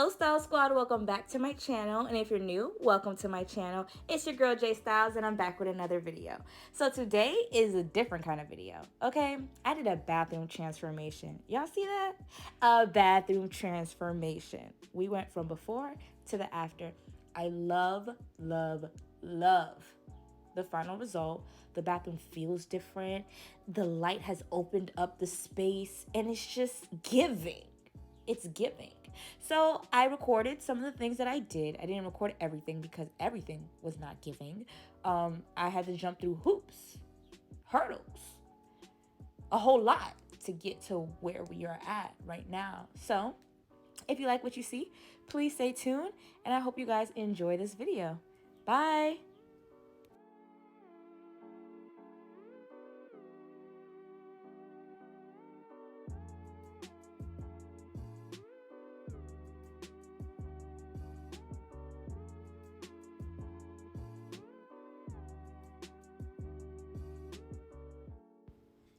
Hello Style Squad, welcome back to my channel, and if you're new, welcome to my channel. It's your girl J Styles and I'm back with another video. So today is a different kind of video, okay? I did a bathroom transformation. Y'all see that? A bathroom transformation. We went from before to the after. I love the final result. The bathroom feels different. The light has opened up the space and it's just giving. It's giving. So I recorded some of the things that I did. I didn't record everything because everything was not giving. I had to jump through hoops, hurdles, a whole lot to get to where we are at right now. So if you like what you see, please stay tuned and I hope you guys enjoy this video. Bye.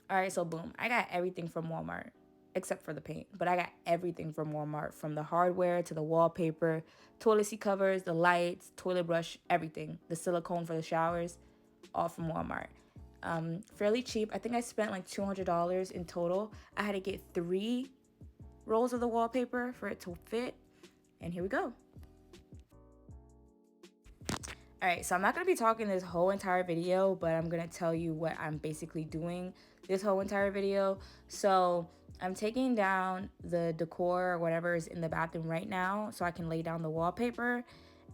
All right, so boom, I got everything from Walmart except for the paint, but I got everything from Walmart, from the hardware to the wallpaper, toilet seat covers, the lights, toilet brush, everything, the silicone for the showers, all from Walmart. Fairly cheap. I think I spent like $200 in total. I had to get 3 rolls of the wallpaper for it to fit, and here we go. All right, so I'm not going to be talking this whole entire video, but I'm going to tell you what I'm basically doing this whole entire video. So I'm taking down the decor or whatever is in the bathroom right now so I can lay down the wallpaper,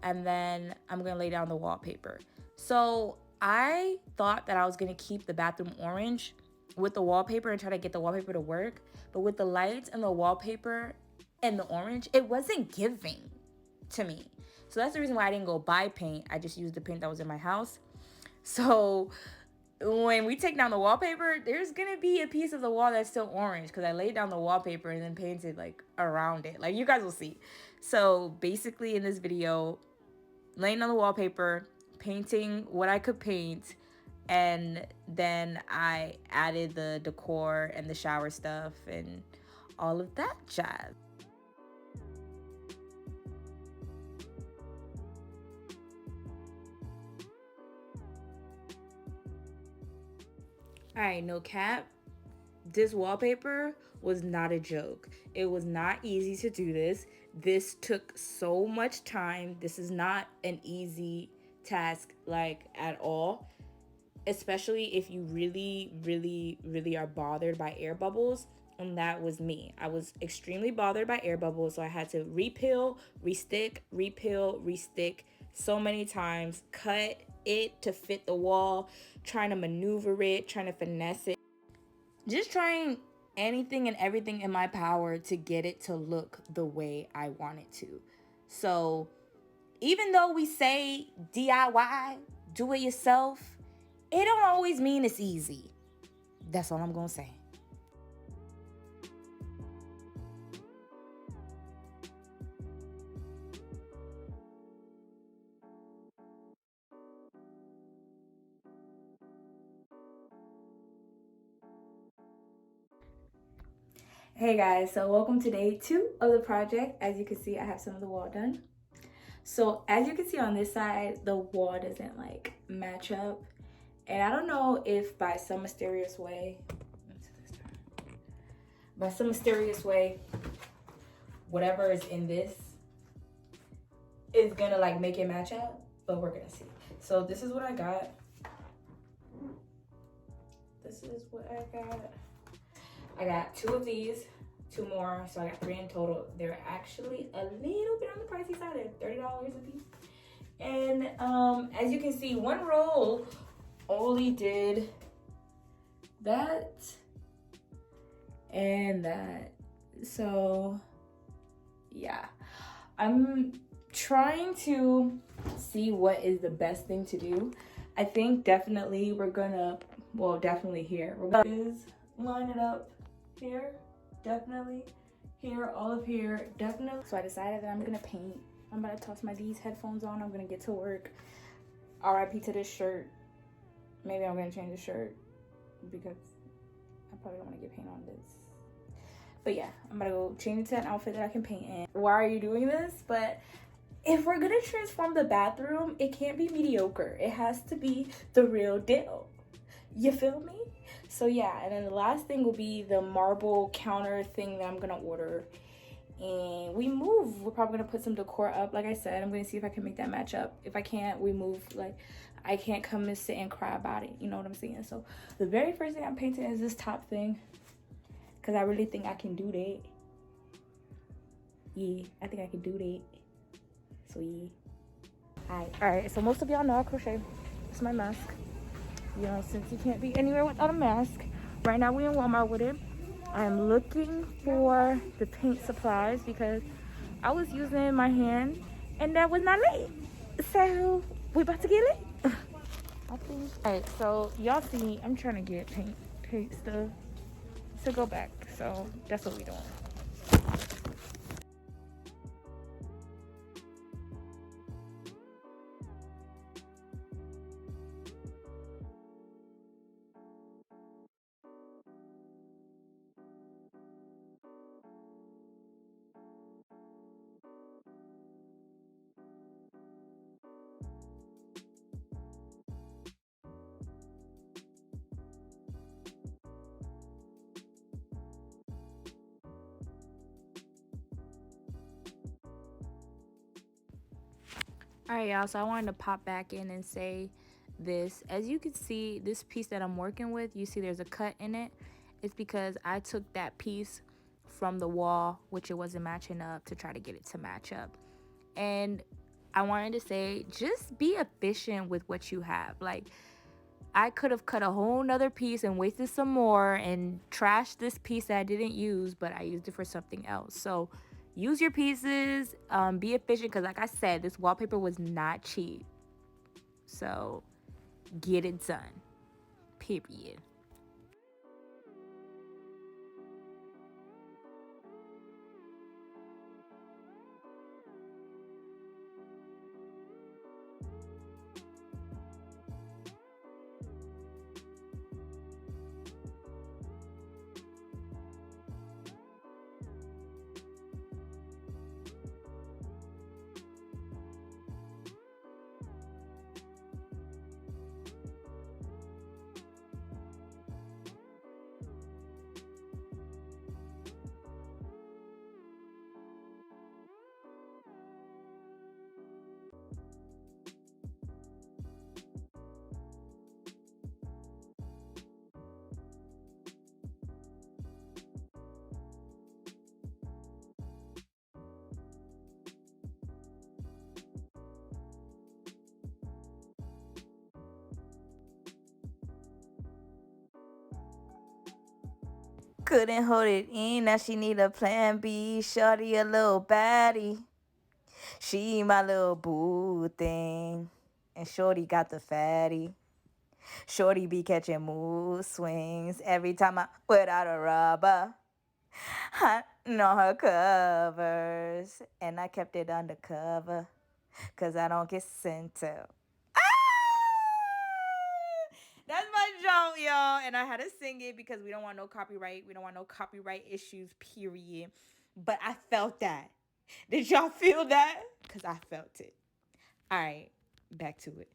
and then I'm going to lay down the wallpaper. So I thought that I was going to keep the bathroom orange with the wallpaper and try to get the wallpaper to work, but with the lights and the wallpaper and the orange, it wasn't giving to me. So that's the reason why I didn't go buy paint. I just used the paint that was in my house. So when we take down the wallpaper, there's gonna be a piece of the wall that's still orange because I laid down the wallpaper and then painted like around it. Like you guys will see. So basically in this video, laying down the wallpaper, painting what I could paint, and then I added the decor and the shower stuff and all of that jazz. All right, no cap. This wallpaper was not a joke. It was not easy to do this. This took so much time. This is not an easy task, like, at all. Especially if you really are bothered by air bubbles. And that was me. I was extremely bothered by air bubbles. So I had to repeel, restick, repeel, restick so many times. Cut it to fit the wall. Trying to maneuver it. Trying to finesse it. Just trying anything and everything in my power to get it to look the way I want it to. So even though we say DIY, do it yourself, it don't always mean it's easy. That's all I'm gonna say. Hey guys, so welcome to day 2 of the project. As you can see, I have some of the wall done. So as you can see on this side, the wall doesn't like match up. And I don't know if by some mysterious way, whatever is in this is gonna like make it match up, but we're gonna see. So this is what I got. I got 2 of these, 2 more, so I got 3 in total. They're actually a little bit on the pricey side. They're $30 a piece. And as you can see, 1 roll only did that and that. So yeah, I'm trying to see what is the best thing to do. I think definitely we're gonna, well, definitely here, we're gonna line it up here, definitely here, all of here, definitely. So I decided that I'm gonna paint. I'm about to toss my these headphones on. I'm gonna get to work. RIP to this shirt. Maybe I'm gonna change the shirt because I probably don't want to get paint on this. But yeah, I'm gonna go change into an outfit that I can paint in. Why are you doing this? But if we're gonna transform the bathroom, it can't be mediocre. It has to be the real deal. You feel me? So yeah, and then the last thing will be the marble counter thing that I'm gonna order. And we move. We're probably gonna put some decor up. Like I said, I'm gonna see if I can make that match up. If I can't, we move. Like, I can't come and sit and cry about it. You know what I'm saying? So the very first thing I'm painting is this top thing, because I really think I can do that. Yeah, I think I can do that. So yeah. Alright, so most of y'all know I crochet. It's my mask. You know, since you can't be anywhere without a mask. Right now we in Walmart with it. I'm looking for the paint supplies because I was using my hand and that was not lit. So we about to get lit. I think. Alright, so y'all see I'm trying to get paint stuff to go back. So that's what we doing. Alright, y'all, so I wanted to pop back in and say this. As you can see, this piece that I'm working with, you see there's a cut in it. It's because I took that piece from the wall, which it wasn't matching up, to try to get it to match up. And I wanted to say, just be efficient with what you have. Like, I could have cut a whole nother piece and wasted some more and trashed this piece that I didn't use, but I used it for something else. So use your pieces, be efficient, because like I said, this wallpaper was not cheap. So get it done, period. Couldn't hold it in, now she need a plan B. Shorty a little baddie. She my little boo thing. And Shorty got the fatty. Shorty be catching mood swings every time I without a rubber. Hunting on her covers. And I kept it undercover. Cause I don't get sent to. Ah! That's my joke, y'all. And I had to sing it because we don't want no copyright. We don't want no copyright issues, period. But I felt that. Did y'all feel that? Because I felt it. All right, back to it.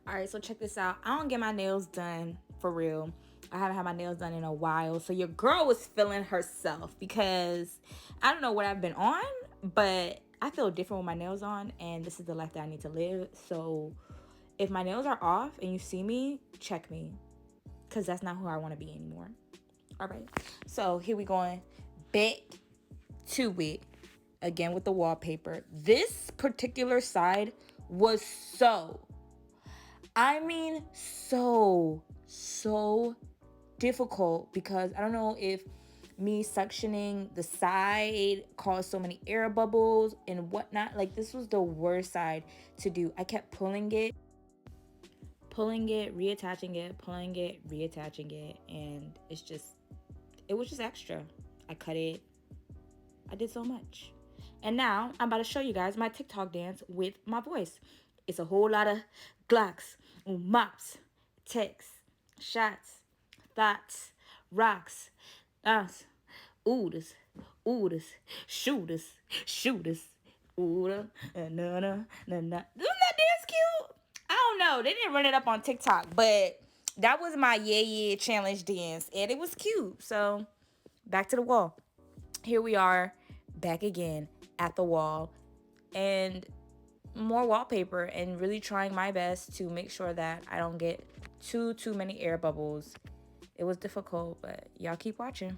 All right, so check this out. I don't get my nails done for real. I haven't had my nails done in a while. So your girl was feeling herself because I don't know what I've been on, but I feel different with my nails on, and this is the life that I need to live. So if my nails are off and you see me, check me, because that's not who I want to be anymore. All right, so here we going back to it again with the wallpaper. This particular side was so I mean, so difficult, because I don't know if me suctioning the side caused so many air bubbles and whatnot. Like, this was the worst side to do. I kept pulling it, reattaching it, pulling it, reattaching it, and it was just extra. I cut it. I did so much. And now I'm about to show you guys my TikTok dance with my voice. It's a whole lot of glocks, mops, ticks, shots, thoughts, rocks, us, oodles, oodles, shooters, shooters, ooda, na na na na. Isn't that dance cute? I don't know. They didn't run it up on TikTok, but that was my yeah challenge dance, and it was cute. So back to the wall. Here we are, back again at the wall, and more wallpaper, and really trying my best to make sure that I don't get too many air bubbles. It was difficult, but y'all keep watching.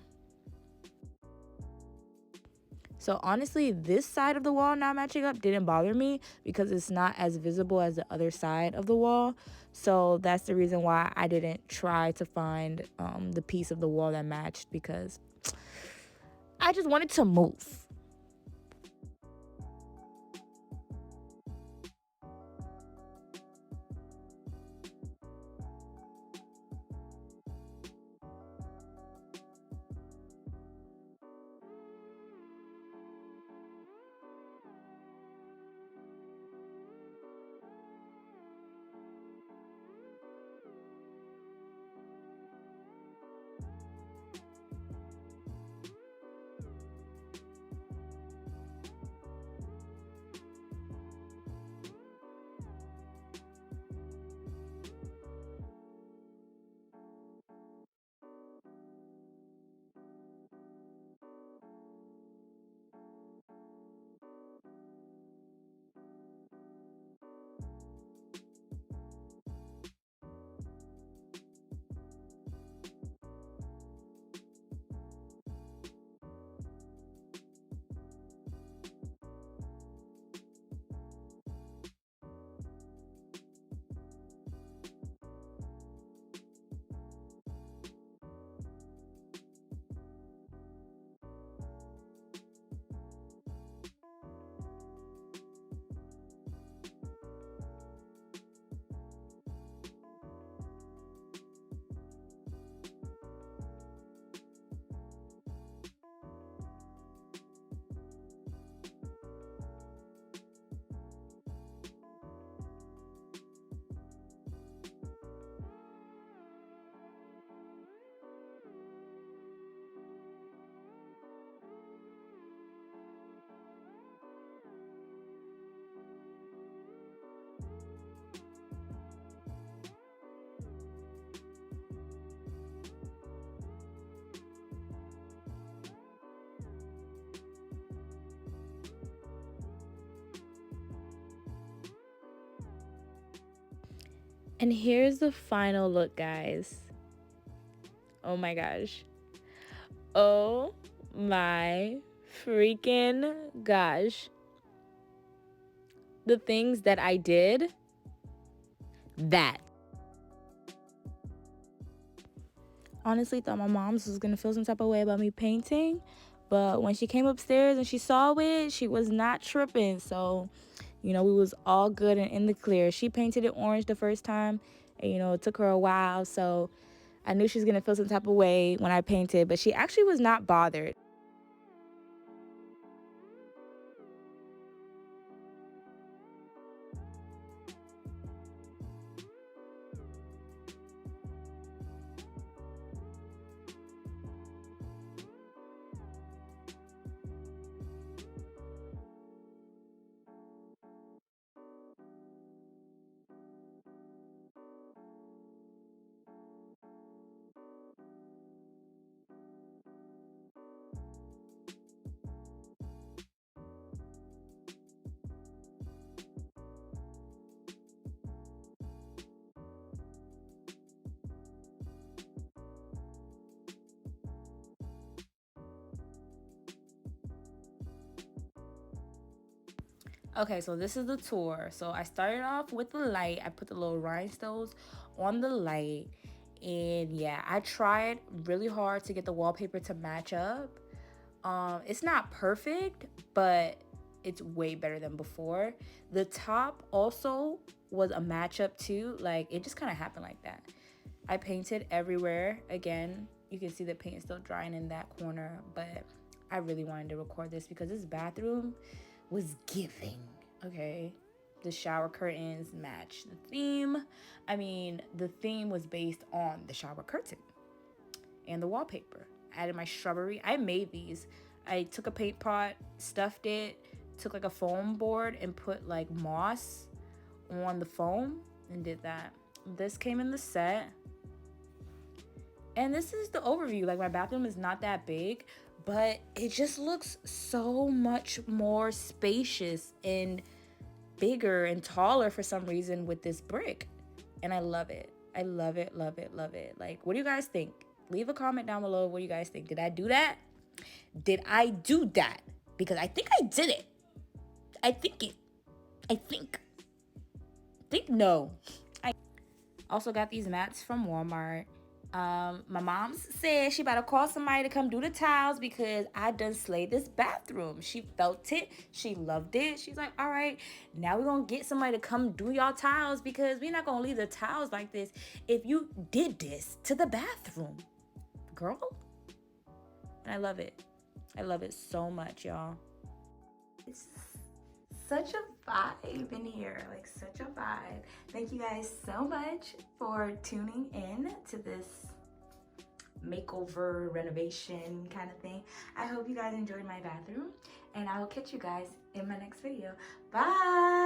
So honestly, this side of the wall not matching up didn't bother me because it's not as visible as the other side of the wall. So that's the reason why I didn't try to find the piece of the wall that matched, because I just wanted to move. And here's the final look, guys. Oh my gosh. Oh my freaking gosh. The things that I did, that. Honestly, thought my mom's was gonna feel some type of way about me painting. But when she came upstairs and she saw it, she was not tripping. So, we was all good and in the clear. She painted it orange the first time, and it took her a while. So I knew she was gonna feel some type of way when I painted, but she actually was not bothered. Okay, so this is the tour. So I started off with the light. I put the little rhinestones on the light. And yeah, I tried really hard to get the wallpaper to match up. It's not perfect, but it's way better than before. The top also was a matchup too. Like, it just kind of happened like that. I painted everywhere. Again, you can see the paint is still drying in that corner, but I really wanted to record this because this bathroom was giving, okay? The shower curtains match the theme. I mean, the theme was based on the shower curtain and the wallpaper. I added my shrubbery. I made these. I took a paint pot, stuffed it, took like a foam board and put like moss on the foam and did that. This came in the set. And this is the overview. Like, my bathroom is not that big, but it just looks so much more spacious and bigger and taller for some reason with this brick. And I love it. I love it, love it, love it. Like, what do you guys think? Leave a comment down below. What do you guys think? Did I do that? Did I do that? Because I think I did it. I think no. I also got these mats from Walmart. My mom said she about to call somebody to come do the tiles because I done slayed this bathroom. She felt it. She loved it. She's like, all right, now we're going to get somebody to come do y'all tiles because we're not going to leave the tiles like this if you did this to the bathroom. Girl. And I love it. I love it so much, y'all. It's such a vibe in here, like such a vibe. Thank you guys so much for tuning in to this makeover renovation kind of thing. I hope you guys enjoyed my bathroom, and I will catch you guys in my next video. Bye.